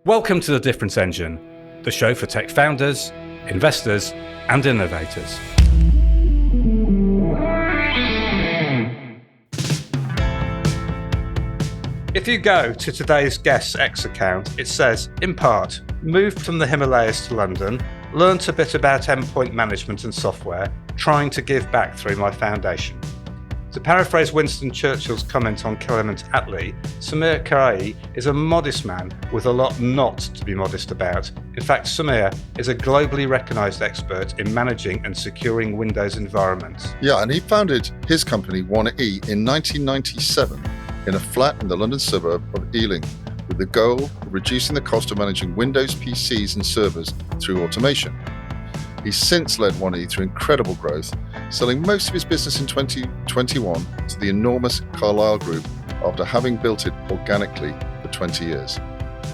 Welcome to The Difference Engine, the show for tech founders, investors, and innovators. If you go to today's guest's X account, it says, in part, moved from the Himalayas to London, learnt a bit about endpoint management and software, trying to give back through my foundation. To paraphrase Winston Churchill's comment on Clement Attlee, Sumir Karayi is a modest man with a lot not to be modest about. In fact, Sumir is a globally recognised expert in managing and securing Windows environments. Yeah, and he founded his company, 1E, in 1997 in a flat in the London suburb of Ealing, with the goal of reducing the cost of managing Windows PCs and servers through automation. He's since led 1E through incredible growth, selling most of his business in 2021 to the enormous Carlyle Group after having built it organically for 20 years.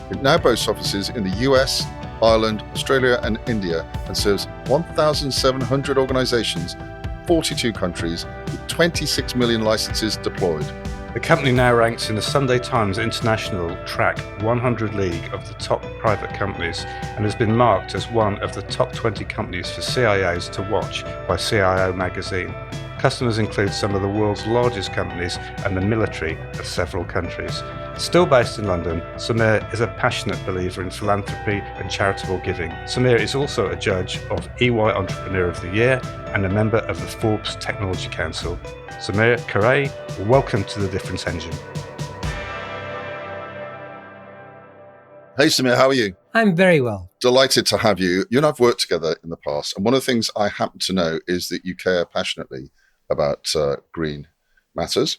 It now boasts offices in the US, Ireland, Australia, and India, and serves 1,700 organizations, 42 countries, with 26 million licenses deployed. The company now ranks in the Sunday Times International Track 100 League of the top private companies and has been marked as one of the top 20 companies for CIOs to watch by CIO magazine. Customers include some of the world's largest companies and the military of several countries. Still based in London, Sumir is a passionate believer in philanthropy and charitable giving. Sumir is also a judge of EY Entrepreneur of the Year and a member of the Forbes Technology Council. Sumir Karayi, welcome to The Difference Engine. Hey Sumir, how are you? I'm very well. Delighted to have you. You and I have worked together in the past, and one of the things I happen to know is that you care passionately about green matters.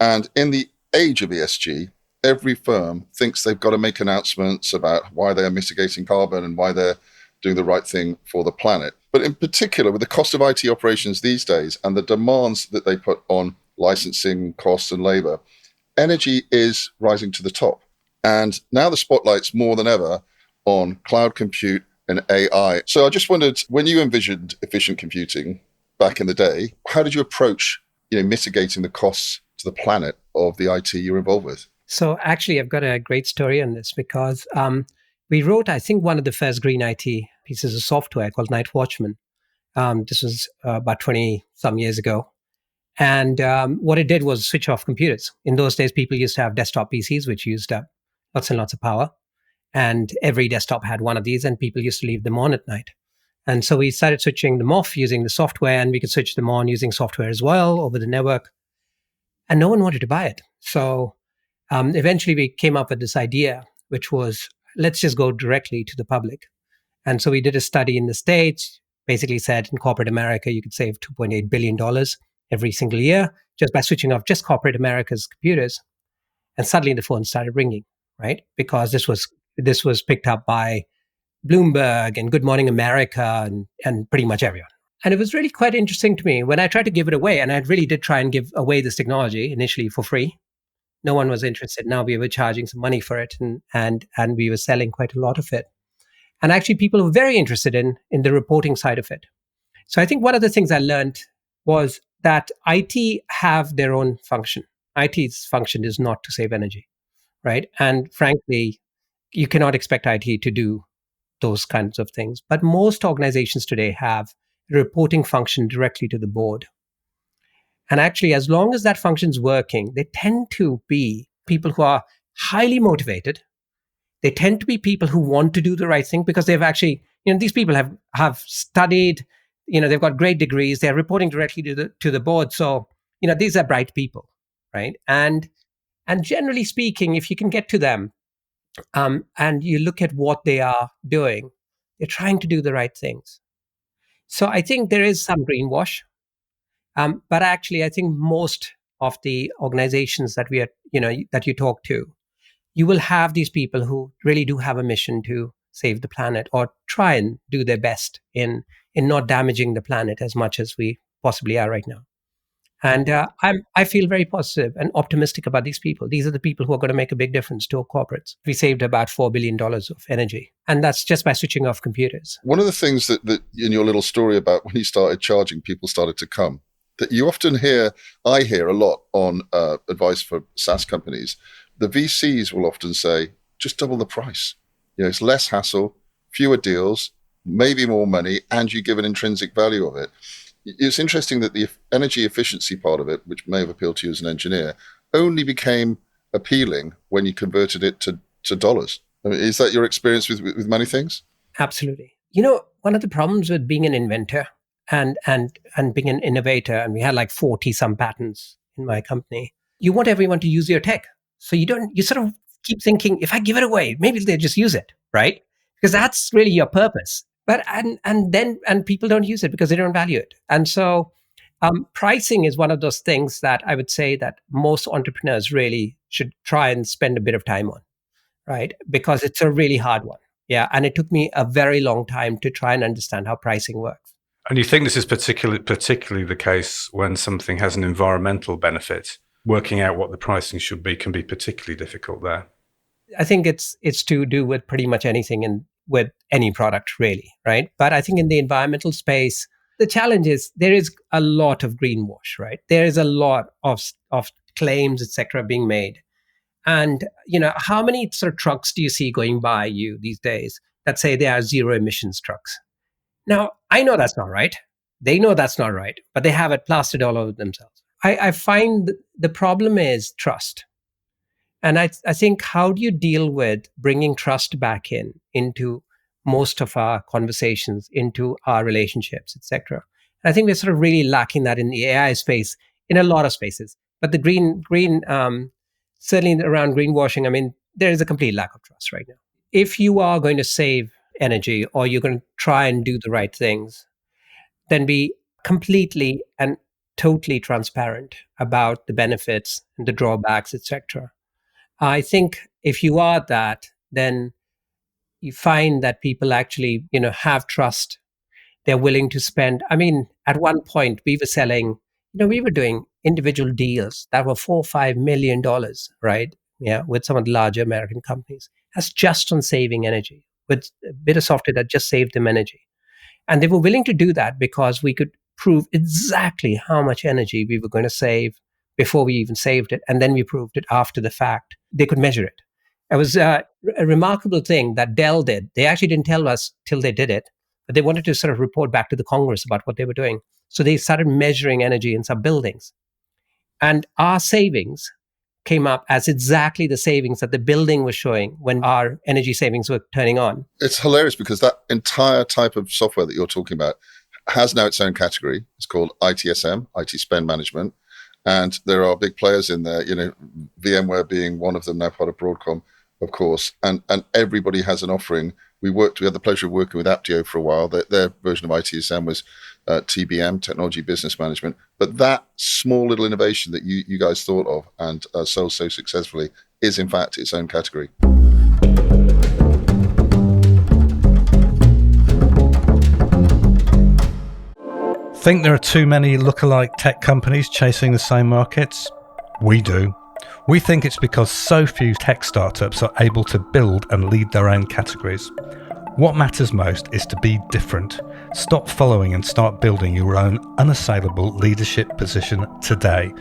And in the age of ESG, every firm thinks they've got to make announcements about why they are mitigating carbon and why they're doing the right thing for the planet. But in particular, with the cost of IT operations these days and the demands that they put on licensing costs and labor, energy is rising to the top. And now the spotlight's more than ever on cloud compute and AI. So I just wondered, when you envisioned efficient computing back in the day, how did you approach mitigating the costs to the planet of the IT you're involved with? So actually, I've got a great story on this because we wrote, I think, one of the first green IT pieces of software called Night Watchman. This was about 20-some years ago. And what it did was switch off computers. In those days, people used to have desktop PCs, which used up lots and lots of power. And every desktop had one of these, and people used to leave them on at night. And so we started switching them off using the software, and we could switch them on using software as well over the network. And no one wanted to buy it. So eventually we came up with this idea, which was, let's just go directly to the public. And so we did a study in the States, basically said in corporate America, you could save $2.8 billion every single year just by switching off just corporate America's computers. And suddenly the phone started ringing, right? Because this was picked up by Bloomberg and Good Morning America and pretty much everyone. And it was really quite interesting to me when I tried to give it away, and I really did try and give away this technology initially for free. No one was interested. Now we were charging some money for it, and we were selling quite a lot of it. And actually people were very interested in the reporting side of it. So I think one of the things I learned was that IT have their own function. IT's function is not to save energy, right? And frankly, you cannot expect IT to do those kinds of things. But most organizations today have a reporting function directly to the board. And actually, as long as that function's working, they tend to be people who are highly motivated. They tend to be people who want to do the right thing because they've actually, these people have studied, they've got great degrees. They're reporting directly to the board. So, these are bright people, right? And generally speaking, if you can get to them, and you look at what they are doing, they're trying to do the right things. So I think there is some greenwash, but actually I think most of the organizations that that you talk to, you will have these people who really do have a mission to save the planet or try and do their best in not damaging the planet as much as we possibly are right now. And I feel very positive and optimistic about these people. These are the people who are going to make a big difference to our corporates. We saved about $4 billion of energy, and that's just by switching off computers. One of the things that in your little story about when you started charging, people started to come, that you often I hear a lot on advice for SaaS companies. The VCs will often say, just double the price. It's less hassle, fewer deals, maybe more money, and you give an intrinsic value of it. It's interesting that the energy efficiency part of it, which may have appealed to you as an engineer, only became appealing when you converted it to dollars. I mean, is that your experience with many things? Absolutely. One of the problems with being an inventor and being an innovator, and we had like 40 some patents in my company, you want everyone to use your tech. So you sort of keep thinking, if I give it away, maybe they'll just use it, right? Because that's really your purpose. But and people don't use it because they don't value it. And so pricing is one of those things that I would say that most entrepreneurs really should try and spend a bit of time on, right? Because it's a really hard one. Yeah. And it took me a very long time to try and understand how pricing works. And you think this is particularly the case when something has an environmental benefit? Working out what the pricing should be can be particularly difficult there. I think it's to do with pretty much anything and with any product, really, right? But I think in the environmental space, the challenge is there is a lot of greenwash, right? There is a lot of claims, etc., being made. And how many sort of trucks do you see going by you these days that say they are zero emissions trucks? Now, I know that's not right. They know that's not right, but they have it plastered all over themselves. I find the problem is trust. And I think, how do you deal with bringing trust back into most of our conversations, into our relationships, etc.? And I think we're sort of really lacking that in the AI space, in a lot of spaces. But the green certainly around greenwashing, I mean, there is a complete lack of trust right now. If you are going to save energy or you're going to try and do the right things, then be completely and totally transparent about the benefits and the drawbacks, etc. I think if you are that, then you find that people actually, have trust. They're willing to spend. I mean, at one point we were selling, we were doing individual deals that were $4-5 million, right? Yeah, with some of the larger American companies. That's just on saving energy, with a bit of software that just saved them energy. And they were willing to do that because we could prove exactly how much energy we were going to save before we even saved it. And then we proved it after the fact. They could measure it. It was a remarkable thing that Dell did. They actually didn't tell us till they did it, but they wanted to sort of report back to the Congress about what they were doing. So they started measuring energy in some buildings. And our savings came up as exactly the savings that the building was showing when our energy savings were turning on. It's hilarious because that entire type of software that you're talking about has now its own category. It's called ITSM, IT Spend Management. And there are big players in there, VMware being one of them, now part of Broadcom, of course. And everybody has an offering. We had the pleasure of working with Aptio for a while. Their version of ITSM was TBM, Technology Business Management. But that small little innovation that you guys thought of and sold so successfully is, in fact, its own category. Think there are too many lookalike tech companies chasing the same markets? We do. We think it's because so few tech startups are able to build and lead their own categories. What matters most is to be different. Stop following and start building your own unassailable leadership position today.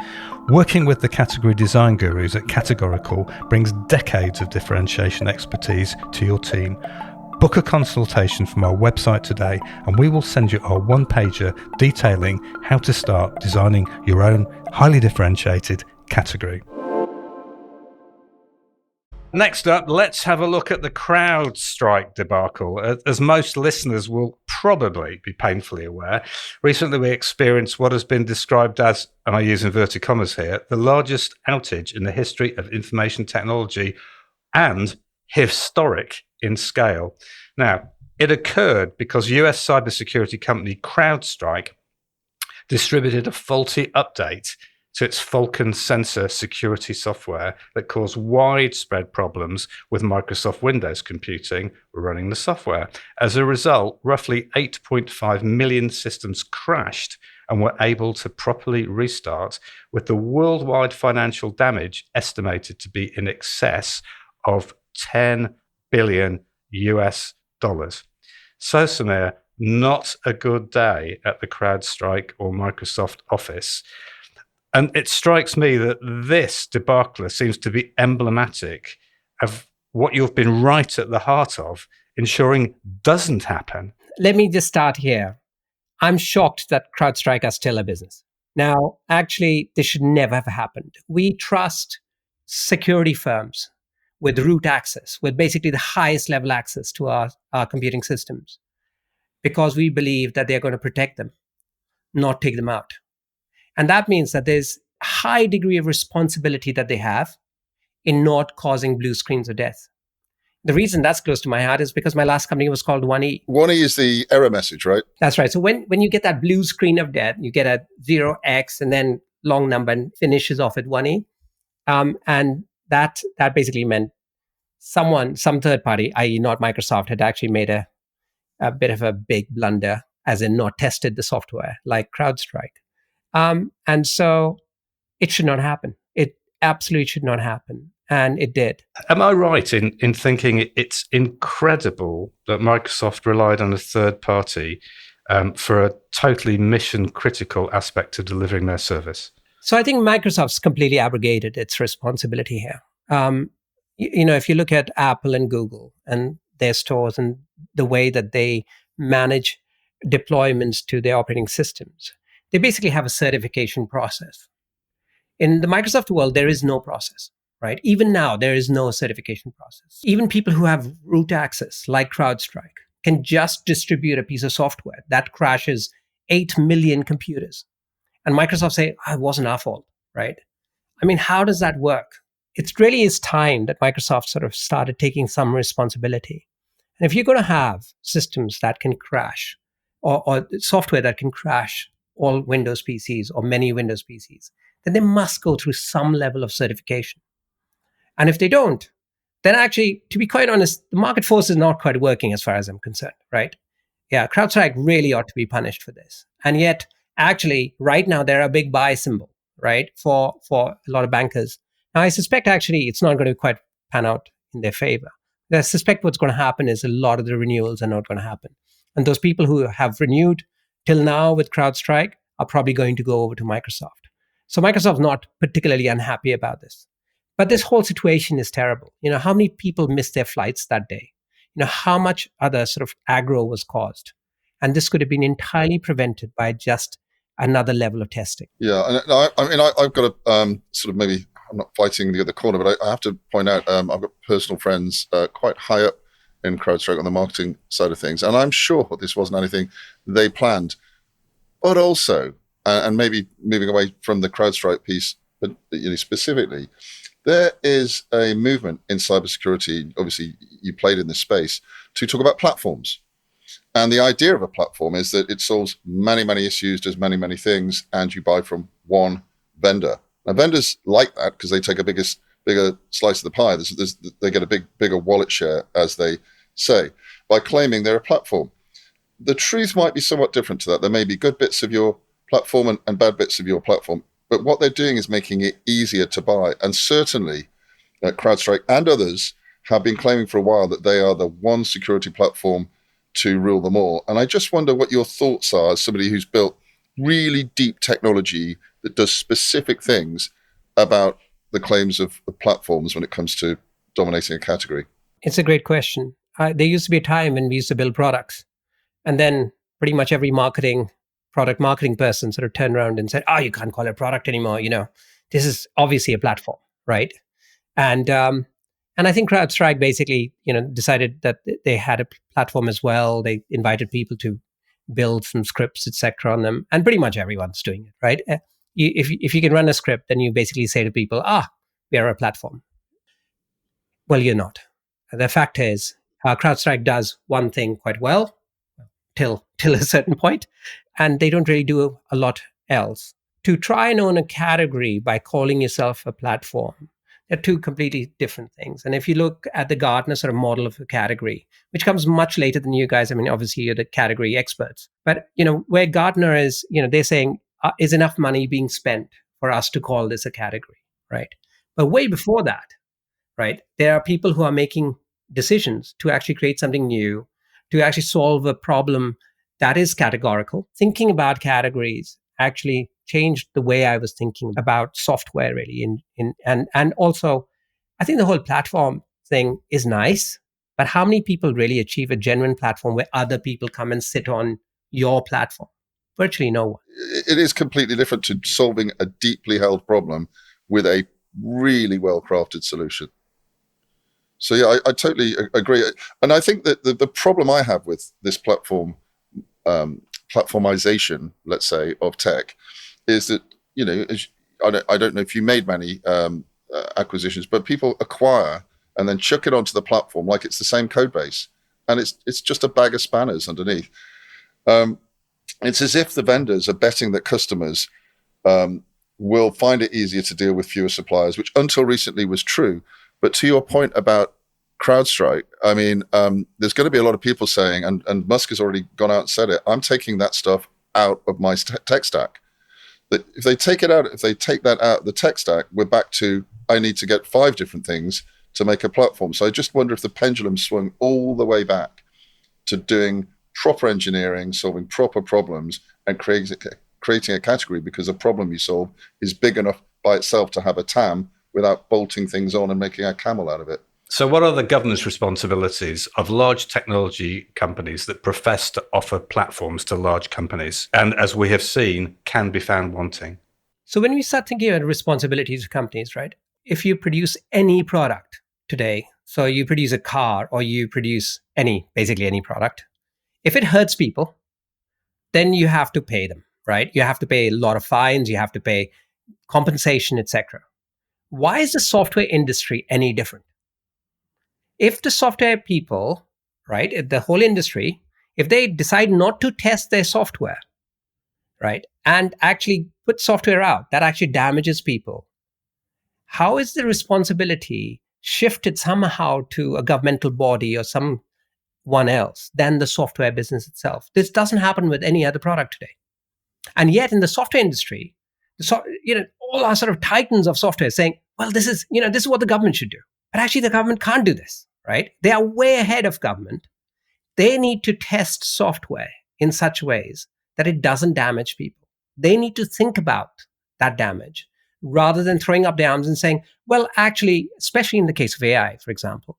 Working with the category design gurus at Categorical brings decades of differentiation expertise to your team. Book a consultation from our website today and we will send you our one-pager detailing how to start designing your own highly differentiated category. Next up, let's have a look at the Crowdstrike debacle. As most listeners will probably be painfully aware, recently we experienced what has been described as, and I use inverted commas here, the largest outage in the history of information technology and historic in scale. Now, it occurred because US cybersecurity company Crowdstrike distributed a faulty update to its Falcon sensor security software that caused widespread problems with Microsoft Windows computing running the software. As a result, roughly 8.5 million systems crashed and were able to properly restart, with the worldwide financial damage estimated to be in excess of $10 billion US. So, Sumir, not a good day at the Crowdstrike or Microsoft office. And it strikes me that this debacle seems to be emblematic of what you've been right at the heart of ensuring doesn't happen? Let me just start here. I'm shocked that CrowdStrike are still a business. Now, actually, this should never have happened. We trust security firms with root access, with basically the highest level access to our computing systems, because we believe that they're going to protect them, not take them out. And that means that there's a high degree of responsibility that they have in not causing blue screens of death. The reason that's close to my heart is because my last company was called 1E. 1E is the error message, right? That's right. So when you get that blue screen of death, you get a 0x and then long number and finishes off at 1E. And that basically meant some third party, i.e. not Microsoft, had actually made a bit of a big blunder, as in not tested the software like CrowdStrike. And so it should not happen. It absolutely should not happen. And it did. Am I right in thinking it's incredible that Microsoft relied on a third party for a totally mission critical aspect to delivering their service? So I think Microsoft's completely abrogated its responsibility here. If you look at Apple and Google and their stores and the way that they manage deployments to their operating systems, they basically have a certification process. In the Microsoft world, there is no process, right? Even now, there is no certification process. Even people who have root access, like CrowdStrike, can just distribute a piece of software that crashes 8 million computers. And Microsoft say, it wasn't our fault, right? I mean, how does that work? It really is time that Microsoft sort of started taking some responsibility. And if you're going to have systems that can crash or software that can crash all Windows PCs or many Windows PCs, then they must go through some level of certification. And if they don't, then actually, to be quite honest, the market force is not quite working as far as I'm concerned, right? Yeah, CrowdStrike really ought to be punished for this. And yet, actually, right now, they're a big buy symbol, right, for a lot of bankers. Now, I suspect actually it's not going to quite pan out in their favor. I suspect what's going to happen is a lot of the renewals are not going to happen. And those people who have renewed till now with CrowdStrike are probably going to go over to Microsoft. So Microsoft's not particularly unhappy about this. But this whole situation is terrible. How many people missed their flights that day? How much other sort of aggro was caused? And this could have been entirely prevented by just another level of testing. Yeah, and I've got a sort of maybe I'm not fighting the other corner, but I have to point out I've got personal friends quite high up in CrowdStrike on the marketing side of things, and I'm sure this wasn't anything they planned. But also, and maybe moving away from the CrowdStrike piece, but specifically, there is a movement in cybersecurity. Obviously, you played in this space to talk about platforms. And the idea of a platform is that it solves many, many issues, does many, many things, and you buy from one vendor. Now, vendors like that because they take a bigger slice of the pie. They get a bigger wallet share, as they say, by claiming they're a platform. The truth might be somewhat different to that. There may be good bits of your platform and bad bits of your platform, but what they're doing is making it easier to buy. And certainly, CrowdStrike and others have been claiming for a while that they are the one security platform to rule them all. And I just wonder what your thoughts are as somebody who's built really deep technology that does specific things about the claims of platforms when it comes to dominating a category. It's a great question. There used to be a time when we used to build products, and then pretty much every product marketing person sort of turned around and said, you can't call it a product anymore. This is obviously a platform, right? And I think CrowdStrike basically, decided that they had a platform as well. They invited people to build some scripts, etc., on them, and pretty much everyone's doing it, right? If you can run a script, then you basically say to people, we are a platform. Well, you're not. The fact is, CrowdStrike does one thing quite well till a certain point, and they don't really do a lot else. To try and own a category by calling yourself a platform, they're two completely different things. And if you look at the Gartner sort of model of a category, which comes much later than you guys, I mean, obviously you're the category experts, but where Gartner is, they're saying, is enough money being spent for us to call this a category, right? But way before that, right, there are people who are making decisions to actually create something new, to actually solve a problem that is categorical. Thinking about categories actually changed the way I was thinking about software, really. And also, I think the whole platform thing is nice, but how many people really achieve a genuine platform where other people come and sit on your platform? Virtually no one. It is completely different to solving a deeply held problem with a really well-crafted solution. So yeah, I totally agree. And I think that the problem I have with this platformization, let's say, of tech is that, I don't know if you made many acquisitions, but people acquire and then chuck it onto the platform like it's the same code base. And it's just a bag of spanners underneath. It's as if the vendors are betting that customers will find it easier to deal with fewer suppliers, which until recently was true. But to your point about CrowdStrike, I mean, there's going to be a lot of people saying, and Musk has already gone out and said it, I'm taking that stuff out of my tech stack. That if they take that out of the tech stack, we're back to, I need to get 5 different things to make a platform. So I just wonder if the pendulum swung all the way back to doing proper engineering, solving proper problems, and creating a category, because a problem you solve is big enough by itself to have a TAM without bolting things on and making a camel out of it. So what are the governance responsibilities of large technology companies that profess to offer platforms to large companies, and as we have seen, can be found wanting? So when we start thinking about responsibilities of companies, right? If you produce any product today, so you produce a car or you produce basically any product, if it hurts people, then you have to pay them, right? You have to pay a lot of fines, you have to pay compensation, etc. Why is the software industry any different? If the software people, right, the whole industry, if they decide not to test their software, right, and actually put software out that actually damages people, how is the responsibility shifted somehow to a governmental body or someone else than the software business itself? This doesn't happen with any other product today. And yet in the software industry, all our sort of titans of software saying, well, this is what the government should do. But actually the government can't do this, right? They are way ahead of government. They need to test software in such ways that it doesn't damage people. They need to think about that damage rather than throwing up their arms and saying, well, actually, especially in the case of AI, for example,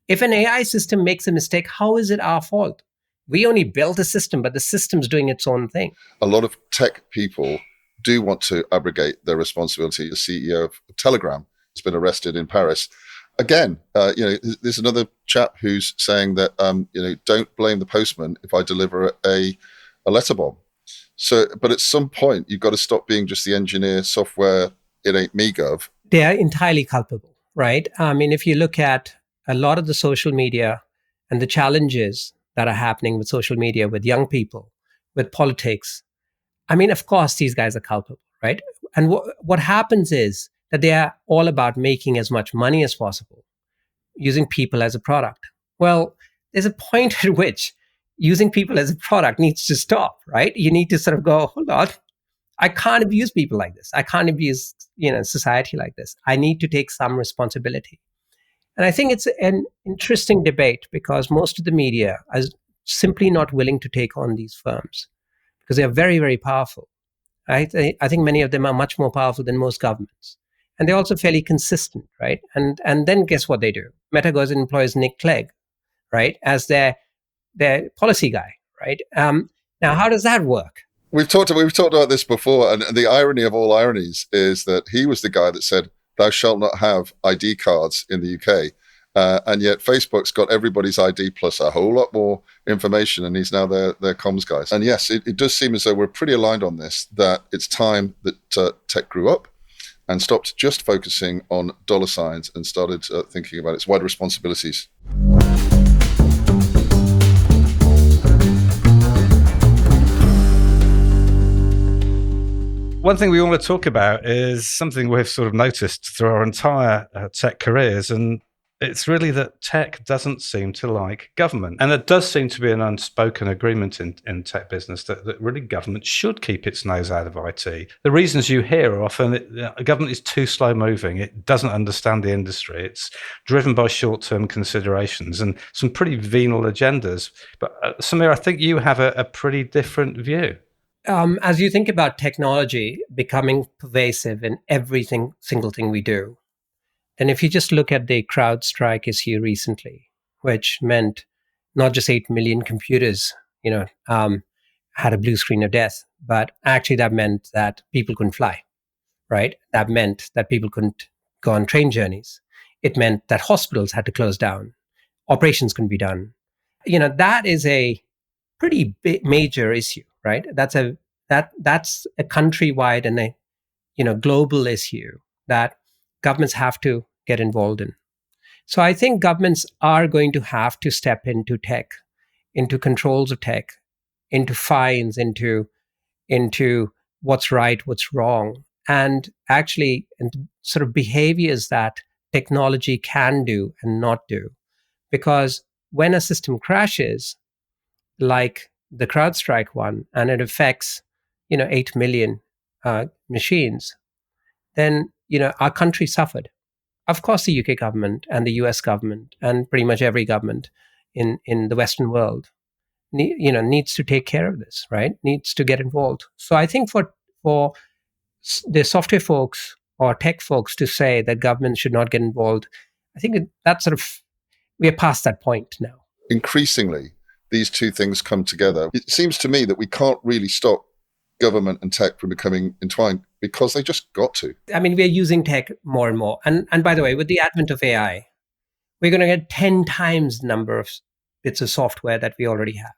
if an AI system makes a mistake, how is it our fault? We only built a system, but the system's doing its own thing. A lot of tech people do want to abrogate their responsibility. The CEO of Telegram has been arrested in Paris. Again, there's another chap who's saying that, don't blame the postman if I deliver a letter bomb. So, but at some point, you've got to stop being just the engineer software, it ain't me gov. They are entirely culpable, right? I mean, if you look at a lot of the social media and the challenges that are happening with social media, with young people, with politics, I mean, of course, these guys are culpable, right? And what happens is that they are all about making as much money as possible, using people as a product. Well, there's a point at which using people as a product needs to stop, right? You need to sort of go, hold on, I can't abuse people like this. I can't abuse, society like this. I need to take some responsibility. And I think it's an interesting debate because most of the media is simply not willing to take on these firms because they are very, very powerful. Right? I think many of them are much more powerful than most governments. And they're also fairly consistent, right? And then guess what they do? Meta goes and employs Nick Clegg, right, as their policy guy, right? Now, how does that work? We've talked about this before, and the irony of all ironies is that he was the guy that said, "Thou shalt not have ID cards in the UK," and yet Facebook's got everybody's ID plus a whole lot more information, and he's now their comms guy. And yes, it does seem as though we're pretty aligned on this, that it's time that tech grew up and stopped just focusing on dollar signs and started thinking about its wider responsibilities. One thing we want to talk about is something we've sort of noticed through our entire tech careers, and it's really that tech doesn't seem to like government. And there does seem to be an unspoken agreement in tech business that really government should keep its nose out of IT. The reasons you hear are often that government is too slow moving. It doesn't understand the industry. It's driven by short-term considerations and some pretty venal agendas. But Sumir, I think you have a pretty different view. As you think about technology becoming pervasive in every single thing we do, And if you just look at the CrowdStrike issue recently, which meant not just 8 million computers, had a blue screen of death, but actually that meant that people couldn't fly, right? That meant that people couldn't go on train journeys. It meant that hospitals had to close down, operations couldn't be done. That is a pretty big, major issue, right? That's a countrywide and a global issue that governments have to get involved in. So I think governments are going to have to step into tech, into controls of tech, into fines, into what's right, what's wrong, and actually into sort of behaviors that technology can do and not do. Because when a system crashes, like the CrowdStrike one, and it affects 8 million machines, then our country suffered. Of course, the UK government and the US government and pretty much every government in the Western world needs to take care of this, right? Needs to get involved. So I think for the software folks or tech folks to say that government should not get involved, I think that's sort of, we are past that point now. Increasingly, these two things come together. It seems to me that we can't really stop government and tech from becoming entwined because they just got to. I mean, we're using tech more and more. And by the way, with the advent of AI, we're going to get 10 times the number of bits of software that we already have.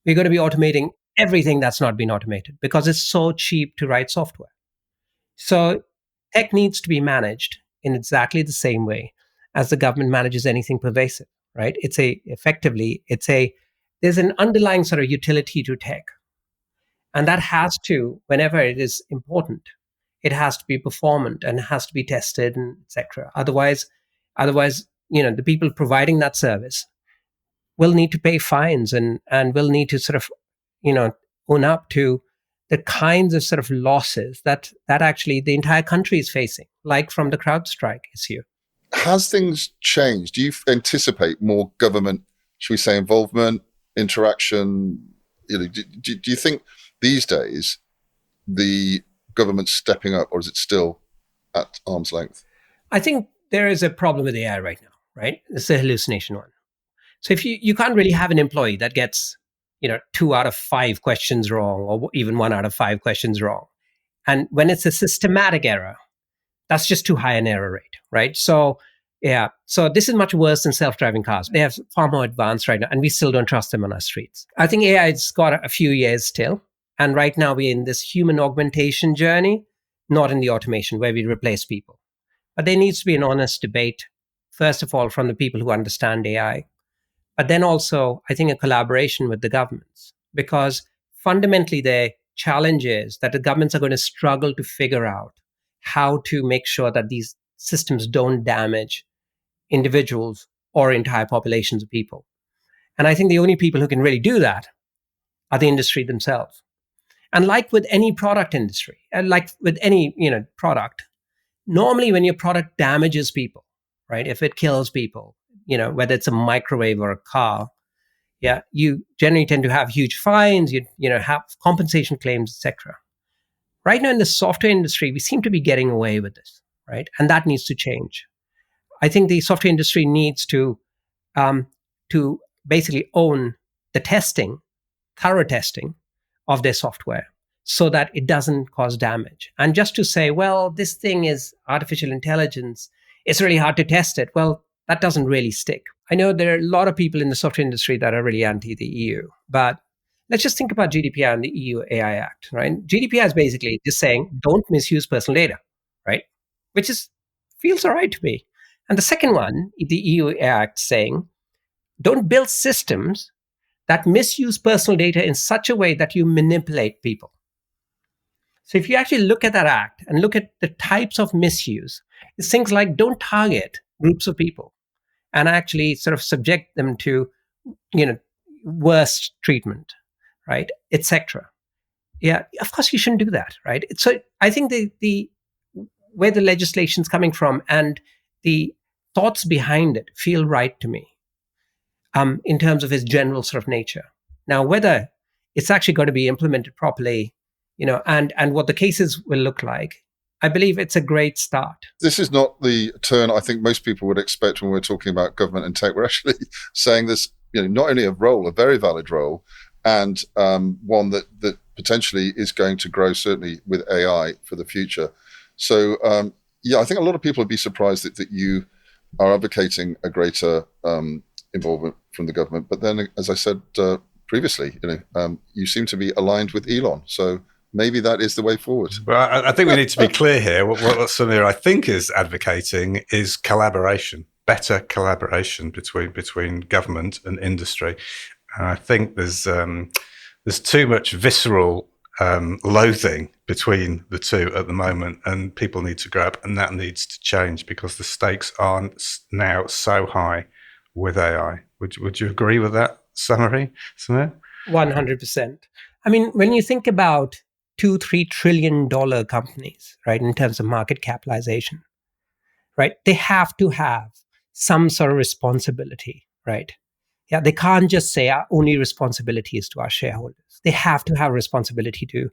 We're going to be automating everything that's not been automated because it's so cheap to write software. So tech needs to be managed in exactly the same way as the government manages anything pervasive, right? There's an underlying sort of utility to tech. And that has to, whenever it is important, it has to be performant and it has to be tested and etc. Otherwise, the people providing that service will need to pay fines and will need to sort of, own up to the kinds of sort of losses that actually the entire country is facing, like from the CrowdStrike issue. Has things changed? Do you anticipate more government, should we say, involvement, interaction? Do you think these days the government's stepping up, or is it still at arm's length? I think there is a problem with AI right now, right? It's a hallucination one. So if you can't really have an employee that gets 2 out of 5 questions wrong, or even 1 out of 5 questions wrong. And when it's a systematic error, that's just too high an error rate, right? So this is much worse than self-driving cars. They have far more advanced right now, and we still don't trust them on our streets. I think AI's got a few years still. And right now we're in this human augmentation journey, not in the automation where we replace people. But there needs to be an honest debate, first of all, from the people who understand AI. But then also, I think, a collaboration with the governments, because fundamentally the challenge is that the governments are going to struggle to figure out how to make sure that these systems don't damage individuals or entire populations of people. And I think the only people who can really do that are the industry themselves. And like with any product industry, and like with any product, normally when your product damages people, right? If it kills people, whether it's a microwave or a car, you generally tend to have huge fines, you have compensation claims, etc. Right now in the software industry, we seem to be getting away with this, right? And that needs to change. I think the software industry needs to basically own the testing, thorough testing of their software so that it doesn't cause damage. And just to say, well, this thing is artificial intelligence, it's really hard to test it. Well, that doesn't really stick. I know there are a lot of people in the software industry that are really anti the EU, but let's just think about GDPR and the EU AI Act, right? GDPR is basically just saying, don't misuse personal data, right? Which feels all right to me. And the second one, the EU AI Act saying, don't build systems that misuse personal data in such a way that you manipulate people. So if you actually look at that act and look at the types of misuse, it's things like don't target groups of people and actually sort of subject them to, worse treatment, right, etc. Yeah, of course you shouldn't do that, right? So I think the where the legislation's coming from and the thoughts behind it feel right to me, in terms of its general sort of nature. Now, whether it's actually going to be implemented properly, and what the cases will look like, I believe it's a great start. This is not the turn I think most people would expect when we're talking about government and tech. We're actually saying this, not only a role, a very valid role, and one that potentially is going to grow, certainly with AI for the future. So, I think a lot of people would be surprised that you are advocating a greater involvement from the government. But then, as I said previously, you seem to be aligned with Elon. So maybe that is the way forward. Well, I think we need to be clear here. What Sumir, I think, is advocating is collaboration, better collaboration between government and industry. And I think there's too much visceral loathing between the two at the moment, and people need to grow up, and that needs to change because the stakes are now so high with AI. Would you agree with that summary, Sumir? 100%. I mean, when you think about $2-3 trillion companies, right, in terms of market capitalization, right, they have to have some sort of responsibility, right? Yeah, they can't just say our only responsibility is to our shareholders. They have to have responsibility to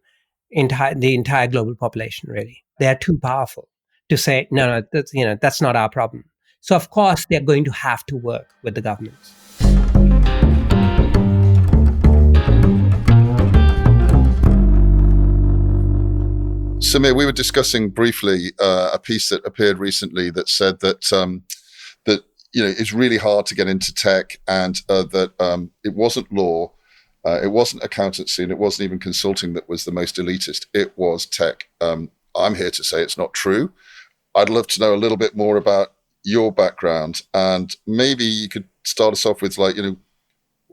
the entire global population, really. They are too powerful to say, no, that's not our problem. So, of course, they're going to have to work with the governments. Sumir, we were discussing briefly a piece that appeared recently that said that it's really hard to get into tech, and that it wasn't law, it wasn't accountancy, and it wasn't even consulting that was the most elitist. It was tech. I'm here to say it's not true. I'd love to know a little bit more about your background, and maybe you could start us off with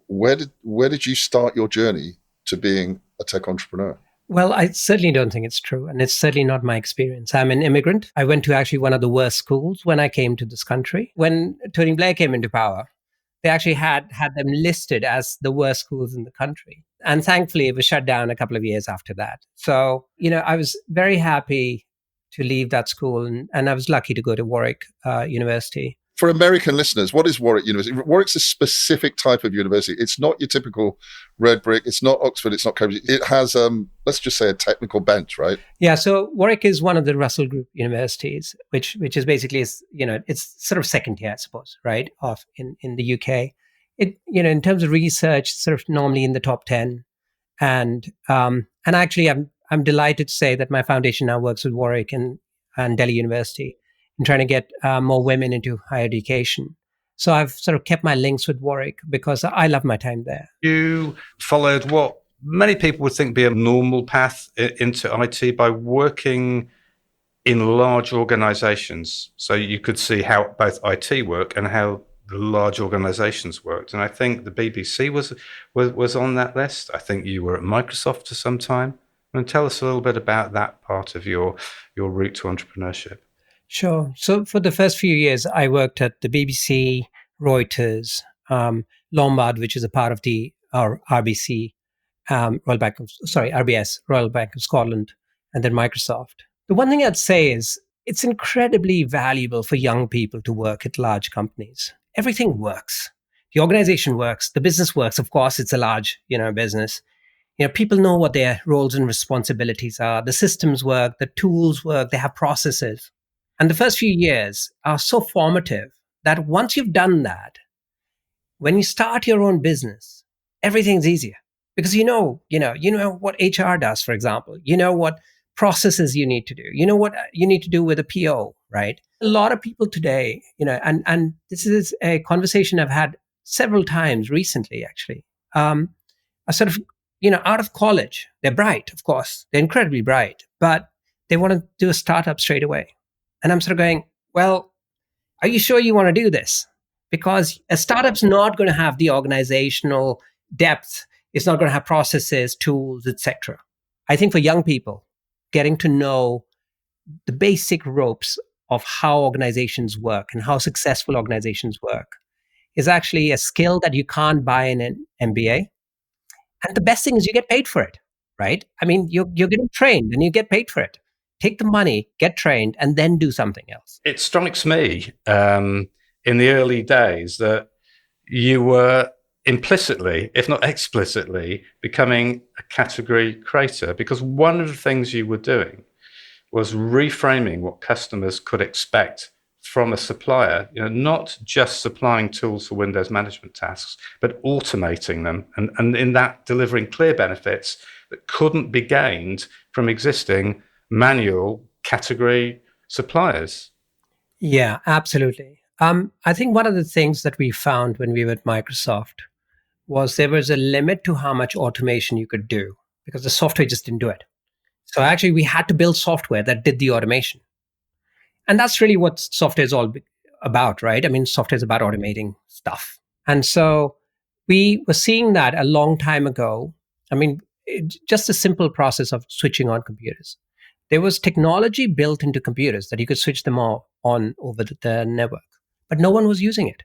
where did you start your journey to being a tech entrepreneur? Well, I certainly don't think it's true. And it's certainly not my experience. I'm an immigrant. I went to actually one of the worst schools when I came to this country. When Tony Blair came into power, they actually had them listed as the worst schools in the country. And thankfully, it was shut down a couple of years after that. So, I was very happy to leave that school. And I was lucky to go to Warwick University. For American listeners, what is Warwick University? Warwick's a specific type of university. It's not your typical red brick. It's not Oxford. It's not Cambridge. It has, let's just say, a technical bent, right? Yeah. So Warwick is one of the Russell Group universities, which is basically, it's sort of second tier, I suppose, right, in the UK. It, in terms of research, sort of normally in the top 10. And actually, I'm delighted to say that my foundation now works with Warwick and Delhi University in trying to get more women into higher education. So I've sort of kept my links with Warwick because I love my time there. You followed what many people would think be a normal path into IT by working in large organizations. So you could see how both IT work and how the large organizations worked. And I think the BBC was on that list. I think you were at Microsoft for some time. And tell us a little bit about that part of your route to entrepreneurship. Sure. So for the first few years, I worked at the BBC, Reuters, Lombard, which is a part of the RBC, RBS, Royal Bank of Scotland, and then Microsoft. The one thing I'd say is it's incredibly valuable for young people to work at large companies. Everything works. The organization works. The business works. Of course, it's a large, business. People know what their roles and responsibilities are. The systems work. The tools work. They have processes. And the first few years are so formative that once you've done that, when you start your own business, everything's easier because you know what HR does, for example. You know what processes you need to do. You know what you need to do with a PO, right? A lot of people today, and this is a conversation I've had several times recently, actually, are sort of, out of college. They're bright, of course. They're incredibly bright, but they want to do a startup straight away. And I'm sort of going, well, are you sure you want to do this? Because a startup's not going to have the organizational depth. It's not going to have processes, tools, etc. I think for young people, getting to know the basic ropes of how organizations work and how successful organizations work is actually a skill that you can't buy in an MBA. And the best thing is you get paid for it, right? I mean, you're getting trained and you get paid for it. Take the money, get trained, and then do something else. It strikes me in the early days that you were implicitly, if not explicitly, becoming a category creator, because one of the things you were doing was reframing what customers could expect from a supplier, not just supplying tools for Windows management tasks, but automating them and in that delivering clear benefits that couldn't be gained from existing manual category suppliers. Yeah, absolutely. I think one of the things that we found when we were at Microsoft was there was a limit to how much automation you could do because the software just didn't do it. So actually, we had to build software that did the automation. And that's really what software is all about, right? I mean, software is about automating stuff. And so we were seeing that a long time ago. I mean, just a simple process of switching on computers. There was technology built into computers that you could switch them all on over the network, but no one was using it,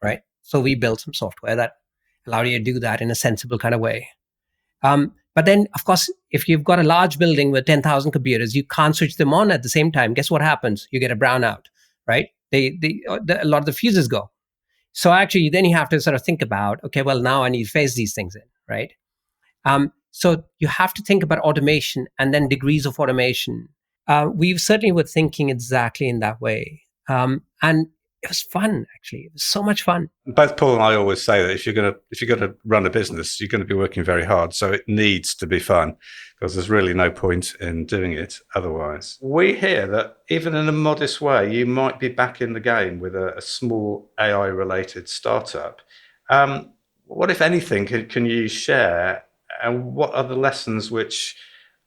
right? So we built some software that allowed you to do that in a sensible kind of way. But then, of course, if you've got a large building with 10,000 computers, you can't switch them on at the same time. Guess what happens? You get a brownout, right? A lot of the fuses go. So actually, then you have to sort of think about, okay, well, now I need to phase these things in, right? So you have to think about automation and then degrees of automation. We certainly were thinking exactly in that way. And it was fun, actually. It was so much fun. Both Paul and I always say that if you're going to run a business, you're going to be working very hard. So it needs to be fun because there's really no point in doing it otherwise. We hear that even in a modest way, you might be back in the game with a small AI-related startup. What, if anything, can you share? And what are the lessons which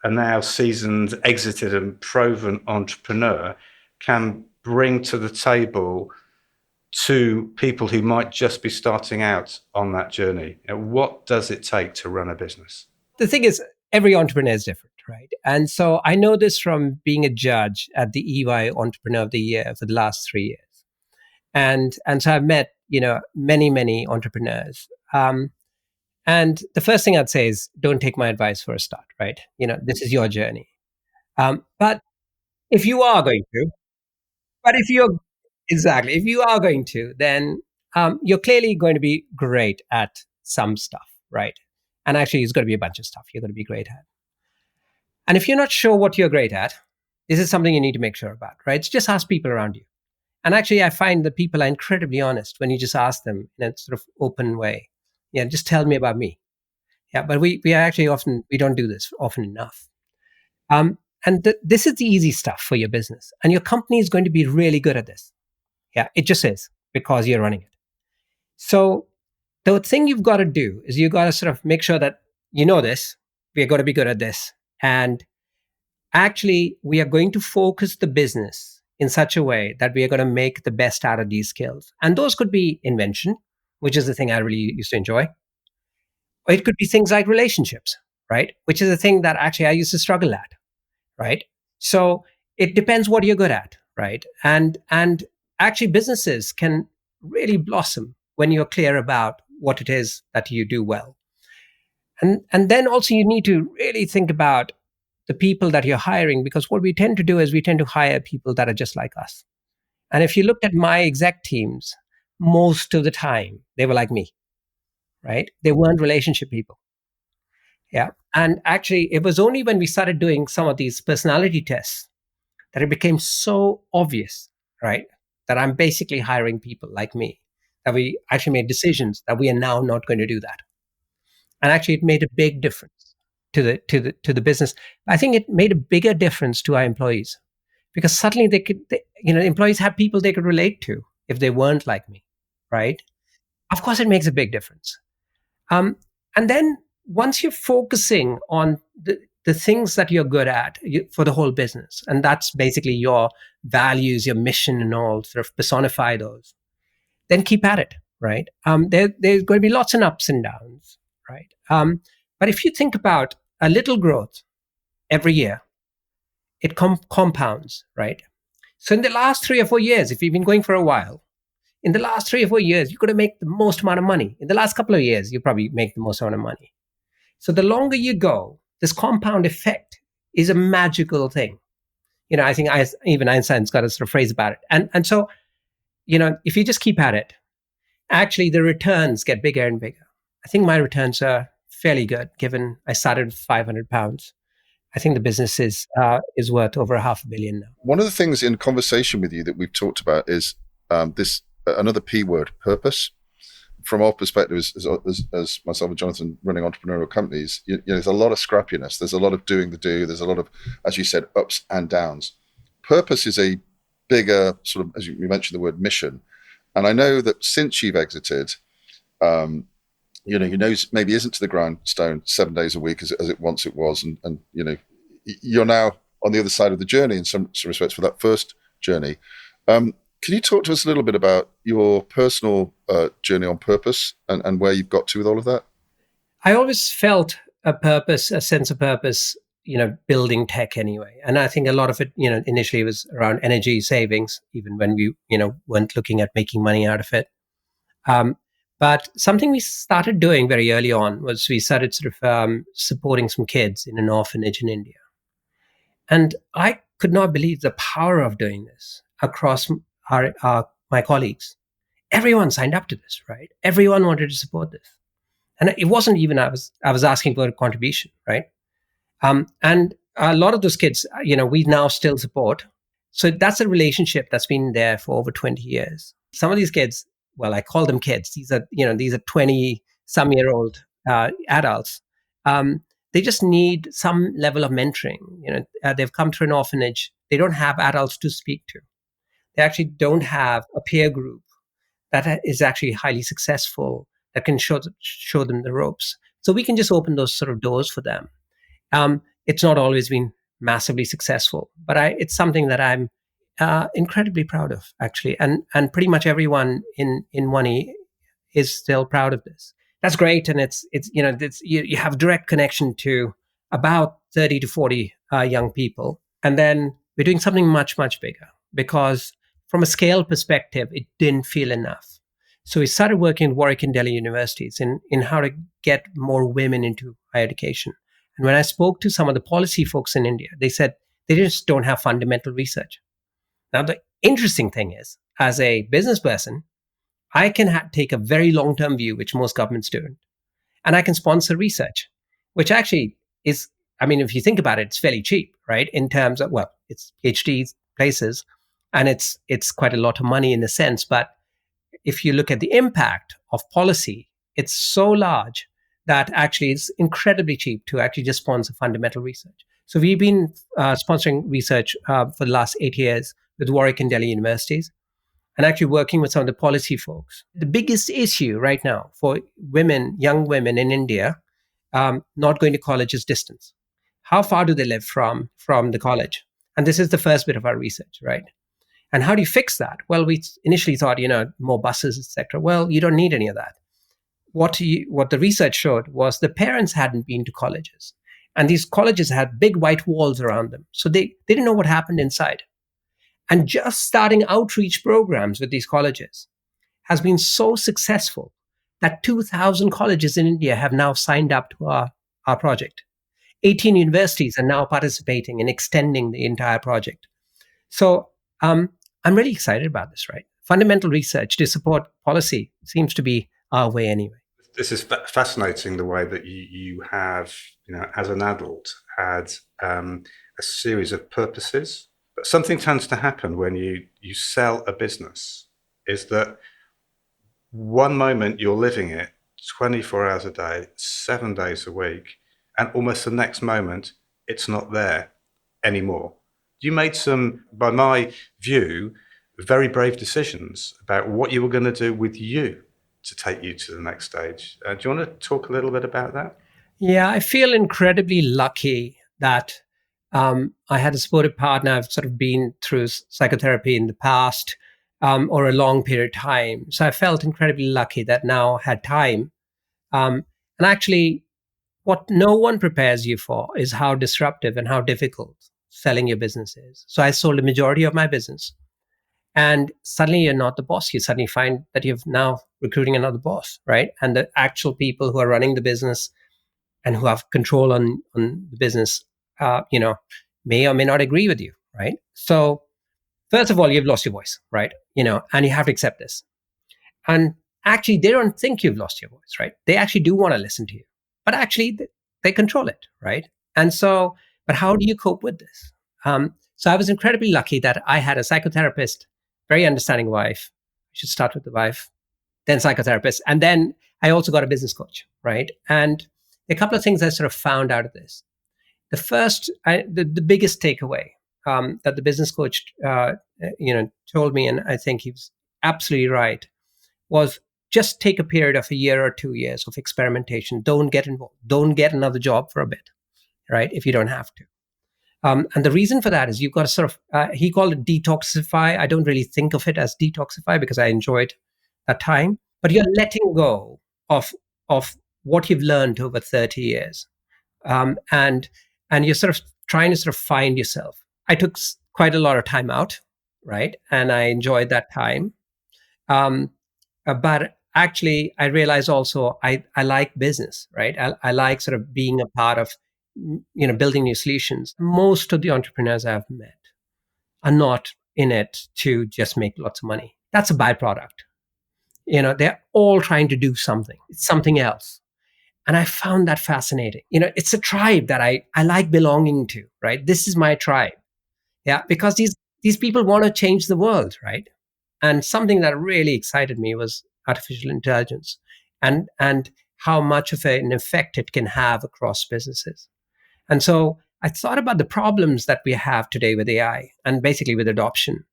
a now seasoned, exited and proven entrepreneur can bring to the table to people who might just be starting out on that journey? What does it take to run a business? The thing is, every entrepreneur is different, right? And so I know this from being a judge at the EY Entrepreneur of the Year for the last 3 years. And so I've met, many entrepreneurs. And the first thing I'd say is don't take my advice for a start, right? This is your journey. But if you are going to, but if you're exactly, if you are going to, then you're clearly going to be great at some stuff, right? And actually, it's going to be a bunch of stuff you're going to be great at. And if you're not sure what you're great at, this is something you need to make sure about, right? So just ask people around you. And actually, I find that people are incredibly honest when you just ask them in a sort of open way. Yeah, just tell me about me. Yeah, but we are actually we don't do this often enough. This is the easy stuff for your business. And your company is going to be really good at this. Yeah, it just is because you're running it. So the thing you've got to do is you've got to sort of make sure that you know this. We are going to be good at this. And actually, we are going to focus the business in such a way that we are going to make the best out of these skills. And those could be invention, which is the thing I really used to enjoy. Or it could be things like relationships, right? Which is a thing that actually I used to struggle at, right? So it depends what you're good at, right? And actually businesses can really blossom when you're clear about what it is that you do well. And then also you need to really think about the people that you're hiring, because what we tend to do is we tend to hire people that are just like us. And if you looked at my exec teams, most of the time they were like me, right? They weren't relationship people. Yeah. And actually, it was only when we started doing some of these personality tests that it became so obvious, right? That I'm basically hiring people like me, that we actually made decisions that we are now not going to do that. And actually, it made a big difference to the business. I think it made a bigger difference to our employees because suddenly employees had people they could relate to if they weren't like me, right? Of course, it makes a big difference. And then once you're focusing on the things that you're good at for the whole business, and that's basically your values, your mission and all, sort of personify those, then keep at it, right? There's going to be lots of ups and downs, right? But if you think about a little growth every year, it compounds, right? So in the last 3 or 4 years, if you've been going for a while, in the last 3 or 4 years, you're going to make the most amount of money. In the last couple of years, you probably make the most amount of money. So the longer you go, this compound effect is a magical thing. I think even Einstein's got a sort of phrase about it. And so, if you just keep at it, actually the returns get bigger and bigger. I think my returns are fairly good, given I started with 500 pounds. I think the business is worth over $500 million now. One of the things in conversation with you that we've talked about is this another P word, purpose. From our perspective, as myself and Jonathan running entrepreneurial companies, there's a lot of scrappiness. There's a lot of doing the do. There's a lot of, as you said, ups and downs. Purpose is a bigger sort of, as you mentioned the word mission. And I know that since you've exited, your nose maybe isn't to the grindstone 7 days a week as it once it was. And you're now on the other side of the journey in some respects for that first journey. Can you talk to us a little bit about your personal journey on purpose and where you've got to with all of that? I always felt a sense of purpose, building tech anyway. And I think a lot of it, initially was around energy savings, even when we, weren't looking at making money out of it. But something we started doing very early on was we started sort of supporting some kids in an orphanage in India. And I could not believe the power of doing this across my colleagues. Everyone signed up to this, right? Everyone wanted to support this. And it wasn't even I was asking for a contribution, right? And a lot of those kids, we now still support. So that's a relationship that's been there for over 20 years. Some of these kids, well, I call them kids. These are 20-some-year-old adults. They just need some level of mentoring. They've come to an orphanage. They don't have adults to speak to. They actually don't have a peer group that is actually highly successful that can show them the ropes. So we can just open those sort of doors for them. It's not always been massively successful, but it's something that I'm incredibly proud of, actually. And pretty much everyone in One is still proud of this. That's great. And you have direct connection to about 30 to 40 young people. And then we're doing something much, much bigger because from a scale perspective, it didn't feel enough. So we started working with Warwick and Delhi universities in how to get more women into higher education. And when I spoke to some of the policy folks in India, they said they just don't have fundamental research. Now, the interesting thing is, as a business person, I can take a very long-term view, which most governments don't. And I can sponsor research, which actually is, if you think about it, it's fairly cheap, right? In terms of, well, it's PhD places, and it's quite a lot of money in a sense. But if you look at the impact of policy, it's so large that actually it's incredibly cheap to actually just sponsor fundamental research. So we've been sponsoring research for the last 8 years with Warwick and Delhi universities, and actually working with some of the policy folks. The biggest issue right now for women, young women in India, not going to college is distance. How far do they live from the college? And this is the first bit of our research, right? And how do you fix that? Well, we initially thought, more buses, etc. Well, you don't need any of that. What the research showed was the parents hadn't been to colleges. And these colleges had big white walls around them. So they didn't know what happened inside. And just starting outreach programs with these colleges has been so successful that 2,000 colleges in India have now signed up to our project. 18 universities are now participating in extending the entire project. So I'm really excited about this, right? Fundamental research to support policy seems to be our way anyway. This is fascinating, the way that you have, as an adult, had a series of purposes. But something tends to happen when you sell a business, is that one moment you're living it 24 hours a day, 7 days a week, and almost the next moment it's not there anymore. You made some, by my view, very brave decisions about what you were going to do with you to take you to the next stage. Do you want to talk a little bit about that? Yeah, I feel incredibly lucky that I had a supportive partner. I've sort of been through psychotherapy in the past or a long period of time. So I felt incredibly lucky that now I had time. And actually, what no one prepares you for is how disruptive and how difficult selling your business is. So I sold a majority of my business. And suddenly you're not the boss. You suddenly find that you're now recruiting another boss, right? And the actual people who are running the business and who have control on the business, may or may not agree with you, right? So first of all, you've lost your voice, right? And you have to accept this. And actually, they don't think you've lost your voice, right? They actually do want to listen to you, but actually they control it, right? And so But how do you cope with this? So I was incredibly lucky that I had a psychotherapist, very understanding wife. I should start with the wife, then psychotherapist. And then I also got a business coach, right? And a couple of things I sort of found out of this. The first, the biggest takeaway that the business coach, told me, and I think he was absolutely right, was just take a period of a year or 2 years of experimentation. Don't get involved. Don't get another job for a bit, right? If you don't have to. And the reason for that is you've got to sort of, he called it detoxify. I don't really think of it as detoxify because I enjoyed that time, but you're letting go of what you've learned over 30 years. And you're sort of trying to sort of find yourself. I took quite a lot of time out, right? And I enjoyed that time. But actually, I realized also I like business, right? I like sort of being a part of, building new solutions. Most of the entrepreneurs I've met are not in it to just make lots of money. That's a byproduct. They're all trying to do something. It's something else. And I found that fascinating. It's a tribe that I like belonging to, right? This is my tribe. Yeah, because these people want to change the world, right? And something that really excited me was artificial intelligence and how much of an effect it can have across businesses. And so I thought about the problems that we have today with AI and basically with adoption.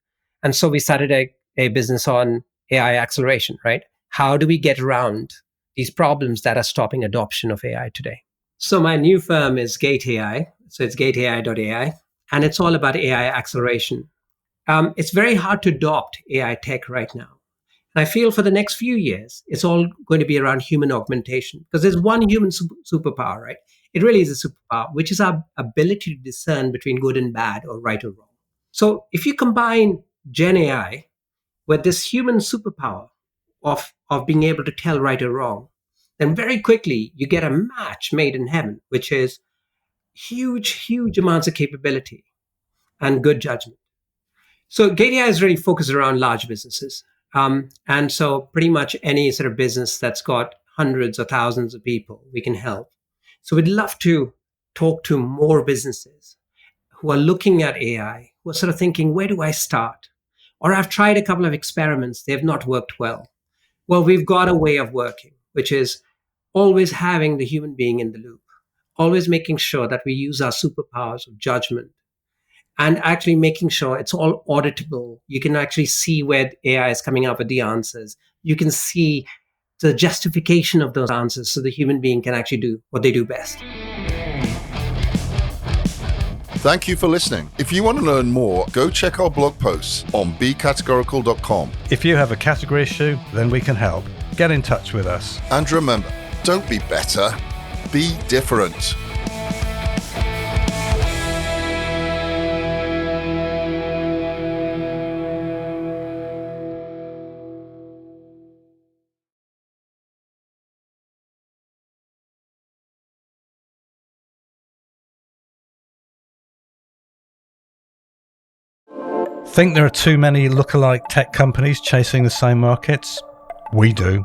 And so we started a business on AI acceleration, right? How do we get around these problems that are stopping adoption of AI today? So my new firm is Gate AI. So it's gateai.ai, and it's all about AI acceleration. It's very hard to adopt AI tech right now. And I feel for the next few years, it's all going to be around human augmentation because there's one human superpower, right? It really is a superpower, which is our ability to discern between good and bad or right or wrong. So if you combine Gen AI with this human superpower of being able to tell right or wrong, then very quickly you get a match made in heaven, which is huge amounts of capability and good judgment. So Gate AI is really focused around large businesses. And so pretty much any sort of business that's got hundreds or thousands of people, we can help. So we'd love to talk to more businesses who are looking at AI, who are sort of thinking, where do I start? Or I've tried a couple of experiments, they've not worked well. Well, we've got a way of working, which is always having the human being in the loop, always making sure that we use our superpowers of judgment and actually making sure it's all auditable. You can actually see where AI is coming up with the answers. You can see the justification of those answers so the human being can actually do what they do best. Thank you for listening. If you want to learn more, go check our blog posts on becategorical.com. If you have a category issue, then we can help. Get in touch with us. And remember, don't be better, be different. Think there are too many lookalike tech companies chasing the same markets? We do.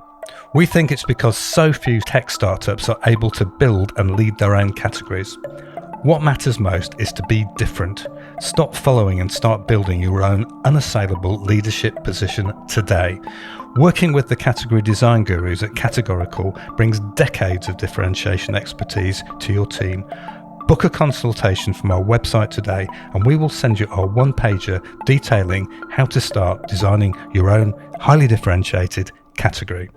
We think it's because so few tech startups are able to build and lead their own categories. What matters most is to be different. Stop following and start building your own unassailable leadership position today. Working with the category design gurus at Categorical brings decades of differentiation expertise to your team. Book a consultation from our website today and we will send you our one-pager detailing how to start designing your own highly differentiated category.